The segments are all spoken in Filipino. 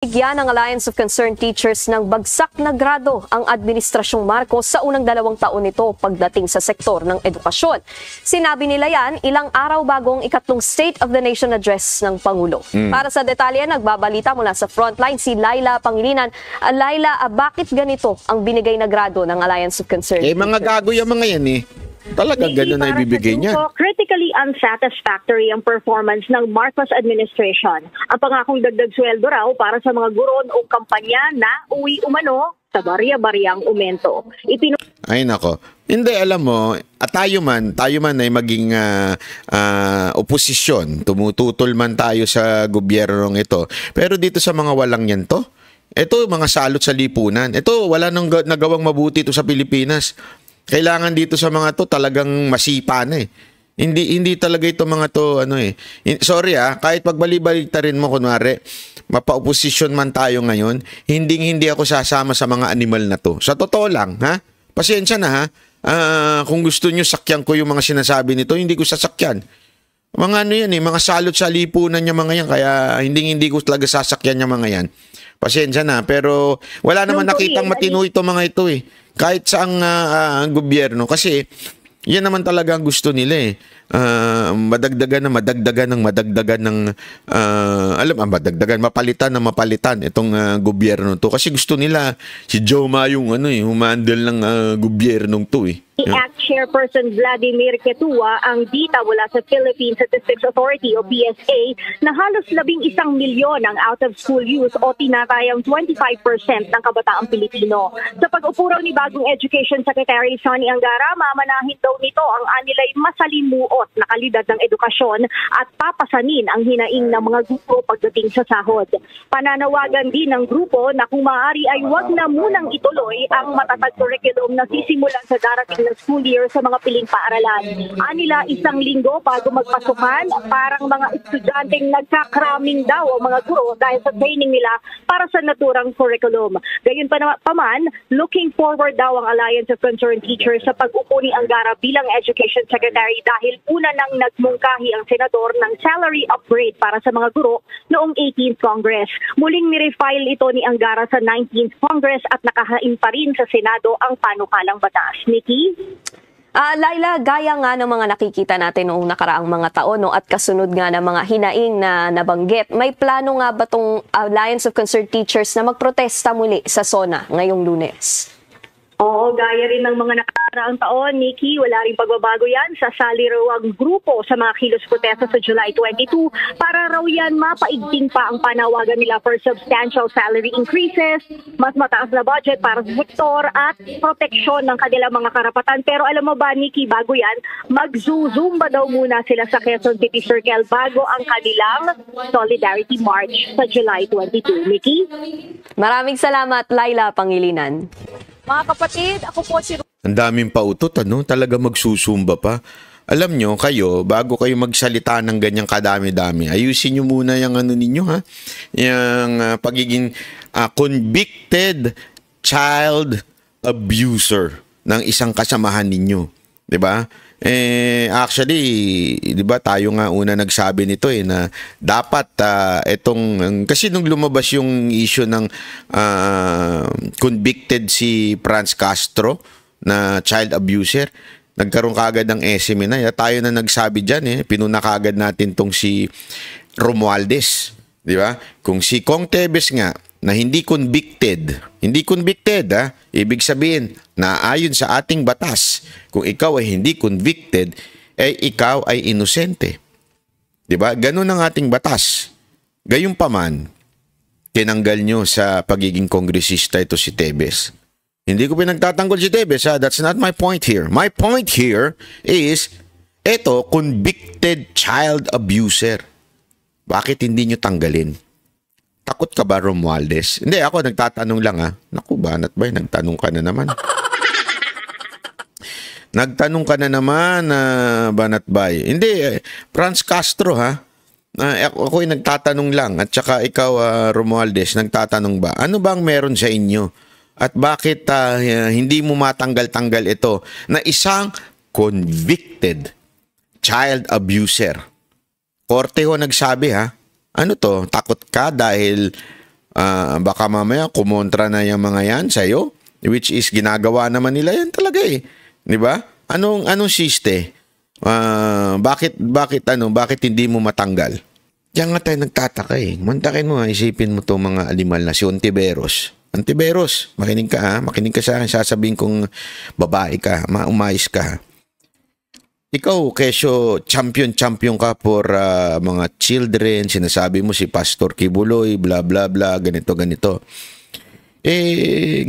Bigyan ng Alliance of Concerned Teachers ng bagsak na grado ang Administrasyong Marcos sa unang 2 taon nito pagdating sa sektor ng edukasyon. Sinabi nila yan ilang araw bago ang ikatlong State of the Nation Address ng Pangulo. Para sa detalye, nagbabalita mula sa frontline si Laila Pangilinan. Laila, bakit ganito ang binigay na grado ng Alliance of Concerned Teachers? Mga gago yung mga yan Talagang gano'n na ibibigay niya. Critically unsatisfactory ang performance ng Marcos administration. Ang pangakong dagdag sweldo raw para sa mga guro o kampanya na uwi umano sa barya-baryang umento. Ay nako. Hindi, alam mo, tayo man ay maging oposisyon. Tumututol man tayo sa gobyernong ito. Pero dito sa mga walang yan to, ito mga salot sa lipunan. Ito wala nang nagawang mabuti ito sa Pilipinas. Kailangan dito sa mga to talagang masipa na Hindi talaga ito mga to Sorry kahit pagbali-balita rin mo kunwari, mapa-opposition man tayo ngayon, hindi ako sasama sa mga animal na to. Sa totoo lang, pasensya na kung gusto nyo sakyan ko yung mga sinasabi nito, hindi ko sasakyan. Mga mga salot sa lipunan niya mga yan, kaya hindi ko talaga sasakyan yung mga yan. Pasensya na, pero wala naman nakitang matino ito mga ito kahit sa ang gobyerno, kasi yan naman talaga ang gusto nila madagdagan ng mapalitan itong gobyerno to, kasi gusto nila si Joma yung humandle ng gobyernong to Act Chairperson Vladimir Ketua ang dita mula sa Philippine Statistics Authority o PSA na halos 11 milyon ang out-of-school youth o tinatayang 25% ng kabataang Pilipino. Sa pag-upo raw ni bagong Education Secretary Sonny Angara, mamanahin daw nito ang anilay masalimuot na kalidad ng edukasyon at papasanin ang hinaing ng mga grupo pagdating sa sahod. Pananawagan din ng grupo na kung maaari ay wag na munang ituloy ang matatag curriculum na sisimulan sa darating school year sa mga piling paaralan. Anila 1 linggo bago magpasukan, parang mga estudyanteng nagkakraming daw ang mga guro dahil sa training nila para sa naturang curriculum. Gayon pa man, looking forward daw ang Alliance of Concerned Teachers sa pag-upo ni Angara bilang Education Secretary dahil una nang nagmungkahi ang senador ng salary upgrade para sa mga guro noong 18th Congress. Muling nirefile ito ni Angara sa 19th Congress at nakahain pa rin sa Senado ang panukalang batas. Nikki? Laila, gaya nga ng mga nakikita natin noong nakaraang mga taon at kasunod nga ng mga hinaing na nabanggit, may plano nga ba itong Alliance of Concerned Teachers na magprotesta muli sa SONA ngayong Lunes? Oo, gaya rin ng mga nakaraang taon, Nikki, wala rin pagbabago yan. Sasali raw ang grupo sa mga kilos protesta sa July 22 para raw yan mapaigting pa ang panawagan nila for substantial salary increases, mas mataas na budget para sa sektor at proteksyon ng kanilang mga karapatan. Pero alam mo ba, Nikki, bago yan, mag-zumba daw muna sila sa Quezon City Circle bago ang kanilang Solidarity March sa July 22. Nikki? Maraming salamat, Laila Pangilinan. Mga kapatid, ako po si... Ang daming pautot, talaga magsusumba pa. Alam nyo, kayo, bago kayo magsalita ng ganyang kadami-dami, ayusin nyo muna yung ninyo, yung pagiging convicted child abuser ng isang kasamahan ninyo. 'Di ba? Actually, 'di ba tayo nga una nagsabi nito na dapat kasi nung lumabas yung issue ng convicted si Franz Castro na child abuser, nagkaroon kaagad ng SME na. Tayo na nagsabi diyan pinuna kaagad natin tong si Romualdez, 'di ba? Kung si Kong Tebes nga na hindi convicted, ibig sabihin na ayon sa ating batas, kung ikaw ay hindi convicted, ikaw ay inosente. Diba? Ganun ang ating batas. Gayunpaman, tinanggal nyo sa pagiging kongresista ito si Tebes. Hindi ko pinagtatanggol si Tebes, that's not my point here. My point here is, convicted child abuser. Bakit hindi nyo tanggalin? Takot ka ba, Romualdez? Hindi, ako nagtatanong lang Naku, Banat Bay, nagtanong ka na naman. Nagtanong ka na naman, Banat Bay. Hindi, Franz Castro ako ay nagtatanong lang. At saka ikaw, Romualdez, nagtatanong ba? Ano bang meron sa inyo? At bakit hindi mo matanggal-tanggal ito na isang convicted child abuser? Korte ho nagsabi Ano to? Takot ka dahil Baka mamaya kumontra na yung mga yan sa'yo, which is ginagawa naman nila yan talaga eh. Di ba? Anong siste? Bakit hindi mo matanggal? Diyan nga tayo nagtataka eh. Mantakin mo, isipin mo itong mga animal na si Ontiveros. Ontiveros, makinig ka ha. Makinig ka sa akin, sasabihin kong babae ka, umayos ka ha. Ikaw, kesyo, champion ka for mga children, sinasabi mo si Pastor Kibuloy, bla bla bla, ganito.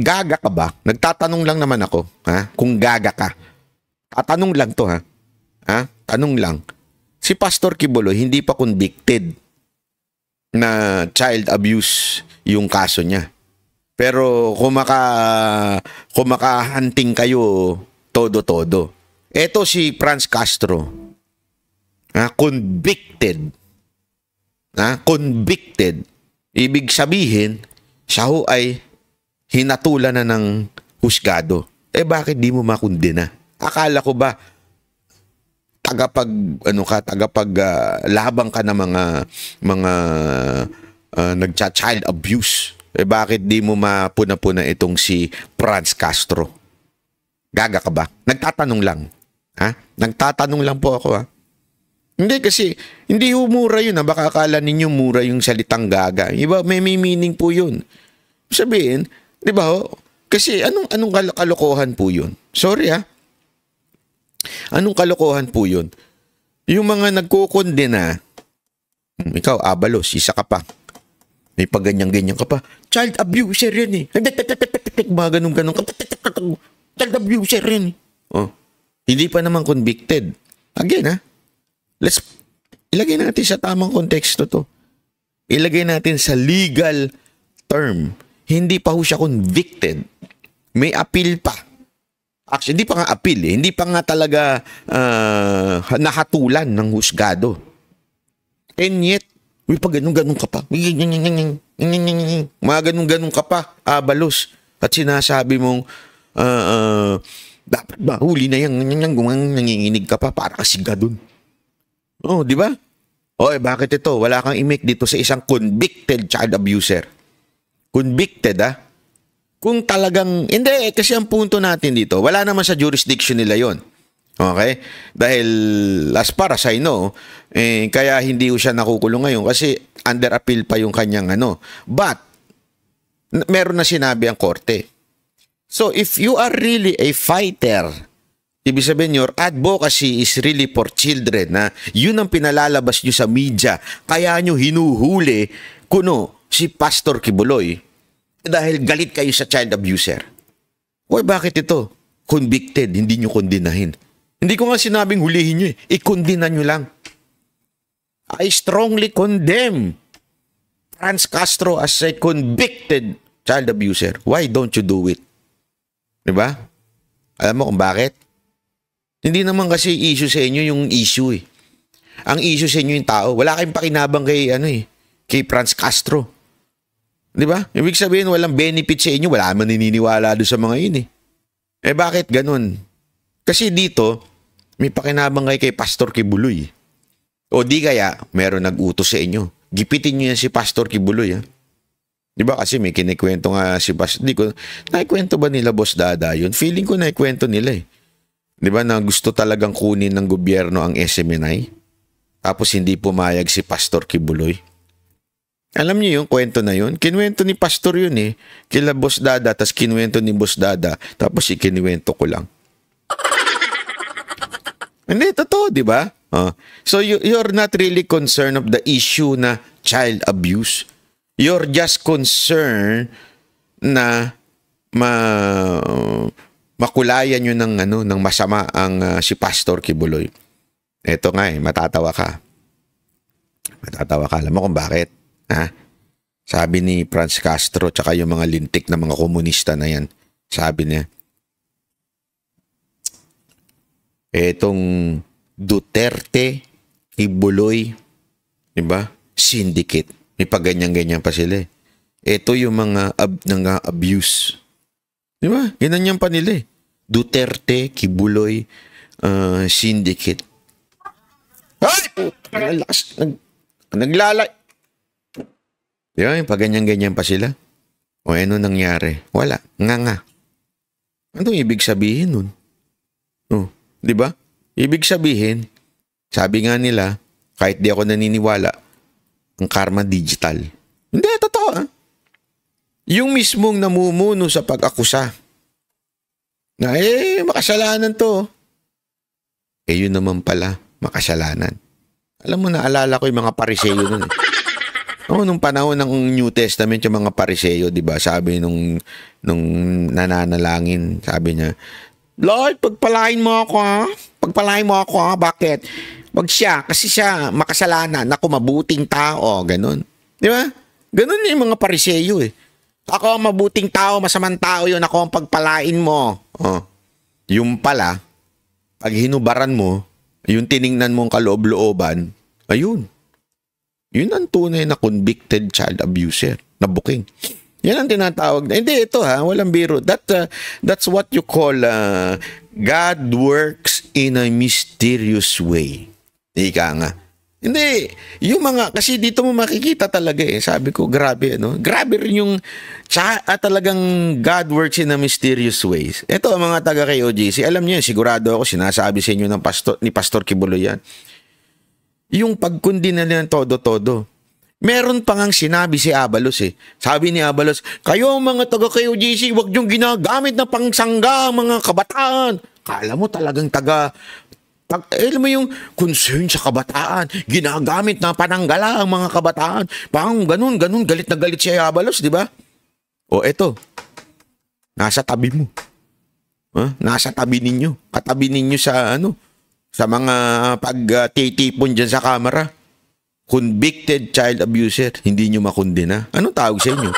Gaga ka ba? Nagtatanong lang naman ako, ha? Kung gaga ka. Tatanong lang to, ha? Tanong lang. Si Pastor Kibuloy hindi pa convicted na child abuse yung kaso niya. Pero kung makahanting kayo, todo-todo. Eto si Franz Castro, convicted. Convicted. Ibig sabihin, siya ho ay hinatulan na ng husgado. Bakit di mo makundina? Akala ko ba labang ka ng mga nagcha-child abuse? Bakit di mo mapuna-puna itong si Franz Castro? Gaga ka ba? Nagtatanong lang. Nagtatanong lang po ako ha. Hindi kasi, hindi mura yun ha. Baka akala ninyo mura yung salitang gaga. Iba, may meaning po yun. Sabihin, di ba ho? Kasi anong kalokohan po yun? Sorry ha. Anong kalokohan po yun? Yung mga nagkukondena, ikaw, Abalos, isa ka pa. May paganyan-ganyan ka pa. Child abuser yan eh. Mga ganun-ganun ka. Child abuser yan eh. Hindi pa naman convicted. Again ha. Let's ilagay natin sa tamang konteksto to. Ilagay natin sa legal term. Hindi pa ho siya convicted. May appeal pa. Actually, hindi pa nga appeal eh. Hindi pa nga talaga nahatulan ng husgado. And yet, pag ganun-ganun ka pa. Mga ganun-ganun ka pa, Abalos. At sinasabi mong, dapat ba, huli na yan, nanginginig ka pa, para kasi gadun. Di ba? Bakit ito? Wala kang i-make dito sa isang convicted child abuser. Convicted, Kung talagang, hindi, kasi ang punto natin dito, wala naman sa jurisdiction nila yon. Okay? Dahil, as far as I know, kaya hindi ko siya nakukulong ngayon kasi under appeal pa yung kanyang But, meron na sinabi ang korte. So, if you are really a fighter, ibig sabihin your advocacy is really for children, na yun ang pinalalabas nyo sa media, kaya nyo hinuhuli si Pastor Kibuloy dahil galit kayo sa child abuser. Bakit ito? Convicted, hindi nyo kondinahin. Hindi ko nga sinabing hulihin nyo ikondina nyo lang. I strongly condemn Franz Castro as a convicted child abuser. Why don't you do it? Diba? Alam mo kung bakit? Hindi naman kasi issue sa inyo yung issue eh. Ang issue sa inyo yung tao. Wala kayong pakinabang kay Franz Castro. Diba? Ibig sabihin walang benefit sa inyo. Wala man naniniwala doon sa mga yun eh. Bakit ganun? Kasi dito, may pakinabang kayo kay Pastor Kibuloy. O di kaya, meron nag-utos sa inyo. Gipitin nyo yan si Pastor Kibuloy Diba kasi may kinikwento nga si Pastor. Di ko, naikwento ba nila Boss Dada yun? Feeling ko naikwento nila eh. Diba na gusto talagang kunin ng gobyerno ang SMNI? Tapos hindi pumayag si Pastor Kibuloy. Alam niyo yung kwento na yun? Kinuwento ni Pastor yun eh. Kila Boss Dada, tapos kinuwento ni Boss Dada, tapos ikinuwento ko lang. Hindi, totoo, di ba? So you're not really concerned of the issue na child abuse. You're just concerned na makulayan nyo ng masama ang si Pastor Kibuloy. Eto nga matatawa ka. Matatawa ka. Alam mo kung bakit? Sabi ni Franz Castro tsaka yung mga lintik na mga komunista na yan. Sabi niya, etong Duterte, Kibuloy, diba? Syndicate. May paganyan-ganyan pa sila eh. Ito yung mga abuse. Diba? Ginanyan pa nila eh. Duterte, Kibuloy, syndicate. Ay! Naglalay. Di ba? Pag ganyan-ganyan pa sila. O ano nangyari? Wala. Nga. Anong ibig sabihin nun? Oh, di ba? Ibig sabihin, sabi nga nila, kahit di ako naniniwala, ang karma digital. Hindi, totoo ah. Yung mismong namumuno sa pag-akusa, na makasalanan to. Yun naman pala, makasalanan. Alam mo, naalala ko yung mga Pariseo nun eh. Nung panahon ng New Testament, yung mga Pariseo, di ba? Sabi nung nananalangin, sabi niya, Lord, pagpalain mo ako ha? Pagpalain mo ako ha? Bakit? Wag siya, kasi siya makasalanan, ako mabuting tao, ganun. Di ba? Ganun yung mga Pariseo eh. Ako ang mabuting tao, masamang tao yun, ako ang pagpalain mo. Oh. Yung pala, pag hinubaran mo, yung tiningnan mong kaloob-looban, ayun. Yun ang tunay na convicted child abuser na booking. Yan ang tinatawag na. Hindi, ito ha, walang biro. That's what you call God works in a mysterious way. Ika nga. Hindi, yung mga, kasi dito mo makikita talaga eh. Sabi ko, grabe, ano? Grabe rin yung talagang God works in a mysterious ways. Ito, mga taga kay OJC, alam niyo, sigurado ako, sinasabi sa inyo ng ni Pastor Kibulo yan. Yung pagkundi na ng todo-todo. Meron pa ngang sinabi si Abalos eh. Sabi ni Abalos, kayo mga taga kay OJC, huwag niyong ginagamit na pangsangga mga kabataan. Kala mo talagang alam mo yung concern sa kabataan, ginagamit na pananggala ang mga kabataan. Parang ganun, galit na galit si Abalos, di ba? O eto, nasa tabi mo. Nasa tabi ninyo. Katabi ninyo sa sa mga pagtitipon dyan sa kamera. Convicted child abuser, hindi nyo makundina. Anong tawag sa inyo?